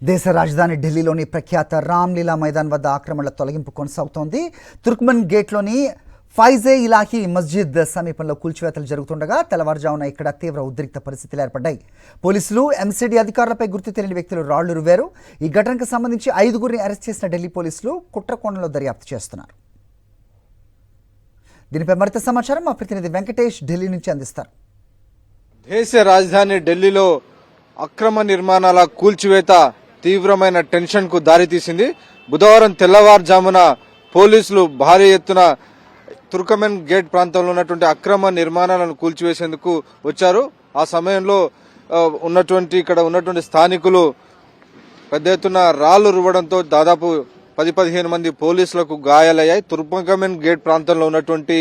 దేశ రాజధాని ఢిల్లీలోని ప్రఖ్యాత రామ్లీలా మైదాన్ వద్ద ఆక్రమణల తొలగింపు కొనసాగుతోంది. తుర్క్మన్ గేట్లోని ఫైజే ఇలాహీ మస్జిద్ సమీపంలో కూల్చివేతలు జరుగుతుండగా తెల్లవారుజామున ఇక్కడ తీవ్ర ఉద్రిక్త పరిస్థితులు ఏర్పడ్డాయి. పోలీసులు ఎంసీడీ అధికారులపై గుర్తు తెలియని వ్యక్తులు రాళ్లు రువ్వారు. ఈ ఘటనకు సంబంధించి 5గురిని అరెస్ట్ చేసిన ఢిల్లీ పోలీసులు కుట్రకోణంలో దర్యాప్తు చేస్తున్నారు. దీనిపై మరింత సమాచారం మా ప్రతినిధి వెంకటేష్ ఢిల్లీ నుంచి అందిస్తారు. దేశ రాజధాని ఢిల్లీలో అక్రమ నిర్మాణాల కూల్చివేత తీవ్రమైన టెన్షన్ కు దారితీసింది. బుధవారం తెల్లవారుజామున పోలీసులు భారీ ఎత్తున తుర్కమెన్ గేట్ ప్రాంతంలో ఉన్నటువంటి అక్రమ నిర్మాణాలను కూల్చివేసేందుకు వచ్చారు. ఆ సమయంలో ఇక్కడ ఉన్నటువంటి స్థానికులు పెద్ద ఎత్తున రాళ్లు రువ్వడంతో దాదాపు 10-15 మంది పోలీసులకు గాయాలయ్యాయి. తుర్కమెన్ గేట్ ప్రాంతంలో ఉన్నటువంటి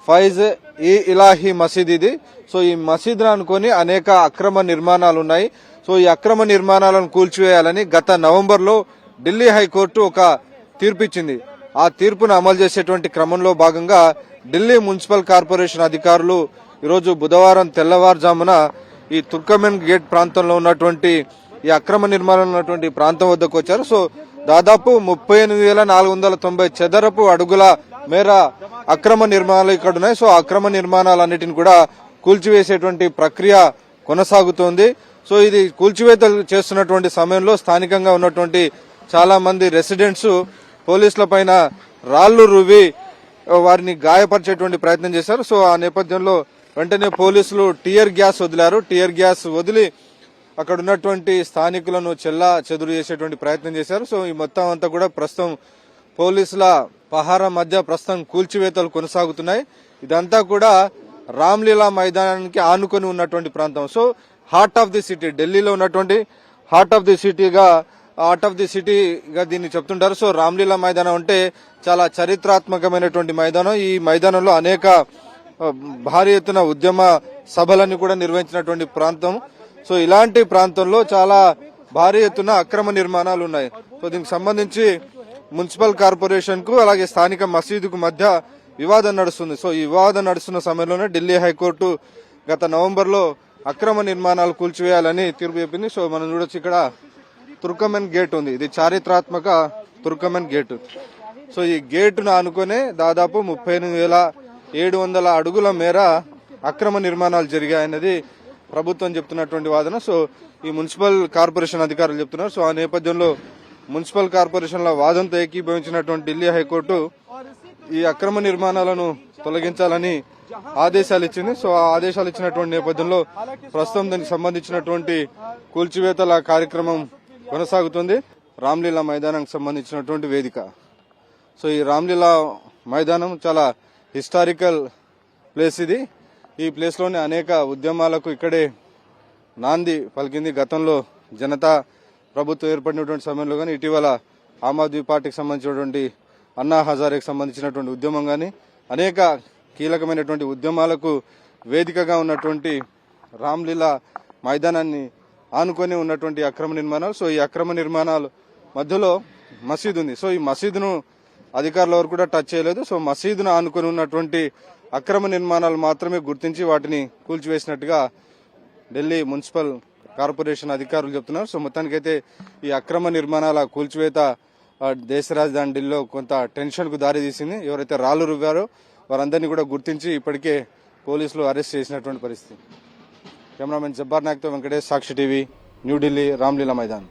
ఫైజ్ ఈ ఇలాహీ మసీద్ ఇది. సో ఈ మసీద్ అనుకొని అనేక అక్రమ నిర్మాణాలు ఉన్నాయి. సో ఈ అక్రమ నిర్మాణాలను కూల్చివేయాలని గత నవంబర్లో ఢిల్లీ హైకోర్టు ఒక తీర్పు ఇచ్చింది. ఆ తీర్పును అమలు చేసేటువంటి క్రమంలో భాగంగా ఢిల్లీ మున్సిపల్ కార్పొరేషన్ అధికారులు ఈరోజు బుధవారం తెల్లవారుజామున ఈ తుర్కమెన్ గేట్ ప్రాంతంలో ఉన్నటువంటి ఈ అక్రమ నిర్మాణాలు ఉన్నటువంటి ప్రాంతం వద్దకు వచ్చారు. సో దాదాపు 38,490 చదరపు అడుగుల మేర అక్రమ నిర్మాణాలు ఇక్కడ ఉన్నాయి. సో అక్రమ నిర్మాణాలన్నిటిని కూడా కూల్చివేసేటువంటి ప్రక్రియ కొనసాగుతోంది. సో ఇది కూల్చివేతలు చేస్తున్నటువంటి సమయంలో స్థానికంగా ఉన్నటువంటి చాలా మంది రెసిడెంట్స్ పోలీసుల పైన రాళ్లు రువ్వి వారిని గాయపరిచేటువంటి ప్రయత్నం చేశారు. సో ఆ నేపథ్యంలో వెంటనే పోలీసులు టియర్ గ్యాస్ వదిలారు. టియర్ గ్యాస్ వదిలి అక్కడ ఉన్నటువంటి స్థానికులను చెల్లా చెదురు చేసేటువంటి ప్రయత్నం చేశారు. సో ఈ మొత్తం అంతా కూడా ప్రస్తుతం పోలీసుల పహారా మధ్య ప్రస్తుతం కూల్చివేతలు కొనసాగుతున్నాయి. ఇదంతా కూడా రామ్లీలా మైదానానికి ఆనుకొని ఉన్నటువంటి ప్రాంతం. So heart of the city, ఢిల్లీలో ఉన్నటువంటి హార్ట్ ఆఫ్ ది సిటీగా దీన్ని చెప్తుంటారు. సో రామ్లీలా మైదానం అంటే చాలా చరిత్రాత్మకమైనటువంటి మైదానం. ఈ మైదానంలో అనేక భారీ ఎత్తున ఉద్యమ సభలను కూడా నిర్వహించినటువంటి ప్రాంతం. సో ఇలాంటి ప్రాంతంలో చాలా భారీ ఎత్తున అక్రమ నిర్మాణాలు ఉన్నాయి. సో దీనికి సంబంధించి మున్సిపల్ కార్పొరేషన్ కు అలాగే స్థానిక మసీదుకు మధ్య వివాదం నడుస్తుంది. సో ఈ వివాదం నడుస్తున్న సమయంలోనే ఢిల్లీ హైకోర్టు గత నవంబర్లో అక్రమ నిర్మాణాలు కూల్చివేయాలని తీర్పు చెప్పింది. సో మనం చూడొచ్చు, ఇక్కడ తుర్కమెన్ గేట్ ఉంది. ఇది చారిత్రాత్మక తుర్కమెన్ గేటు. సో ఈ గేటును ఆనుకునే దాదాపు 38,700 అడుగుల మేర అక్రమ నిర్మాణాలు జరిగాయన్నది ప్రభుత్వం చెప్తున్నటువంటి వాదన. సో ఈ మున్సిపల్ కార్పొరేషన్ అధికారులు చెప్తున్నారు. సో ఆ నేపథ్యంలో మున్సిపల్ కార్పొరేషన్ల వాదంతో ఏకీభవించినటువంటి ఢిల్లీ హైకోర్టు ఈ అక్రమ నిర్మాణాలను తొలగించాలని ఆదేశాలు ఇచ్చింది. సో ఆ ఆదేశాలు ఇచ్చినటువంటి నేపథ్యంలో ప్రస్తుతం దానికి సంబంధించినటువంటి కూల్చివేతల కార్యక్రమం కొనసాగుతుంది. రామ్లీలా మైదానానికి సంబంధించినటువంటి వేదిక. సో ఈ రామ్లీలా మైదానం చాలా హిస్టారికల్ ప్లేస్ ఇది. ఈ ప్లేస్ లోనే అనేక ఉద్యమాలకు ఇక్కడే నాంది పలికింది. గతంలో జనతా ప్రభుత్వం ఏర్పడినటువంటి సమయంలో కానీ, ఇటీవల ఆమ్ ఆద్మీ పార్టీకి సంబంధించినటువంటి అన్నా హజారేకి సంబంధించినటువంటి ఉద్యమం కానీ, అనేక కీలకమైనటువంటి ఉద్యమాలకు వేదికగా ఉన్నటువంటి రామ్లీలా మైదానాన్ని ఆనుకొని ఉన్నటువంటి అక్రమ నిర్మాణాలు. సో ఈ అక్రమ నిర్మాణాలు మధ్యలో మసీదు ఉంది. సో ఈ మసీదును అధికారుల వరకు కూడా టచ్ చేయలేదు. సో మసీదును ఆనుకొని ఉన్నటువంటి అక్రమ నిర్మాణాలు మాత్రమే గుర్తించి వాటిని కూల్చివేసినట్టుగా ఢిల్లీ మున్సిపల్ కార్పొరేషన్ అధికారులు చెప్తున్నారు. సో మొత్తానికైతే ఈ అక్రమ నిర్మాణాల కూల్చివేత దేశ రాజధాని ఢిల్లీలో కొంత టెన్షన్ కు దారితీసింది. ఎవరైతే రాళ్లు రువ్వారో వారందరినీ కూడా గుర్తించి ఇప్పటికే పోలీసులు అరెస్ట్ చేసినటువంటి పరిస్థితి. కెమెరామెన్ జబ్బార్ నాయక్తో వెంకటేష్, సాక్షి టీవీ, న్యూఢిల్లీ, రామ్లీలా మైదాన్.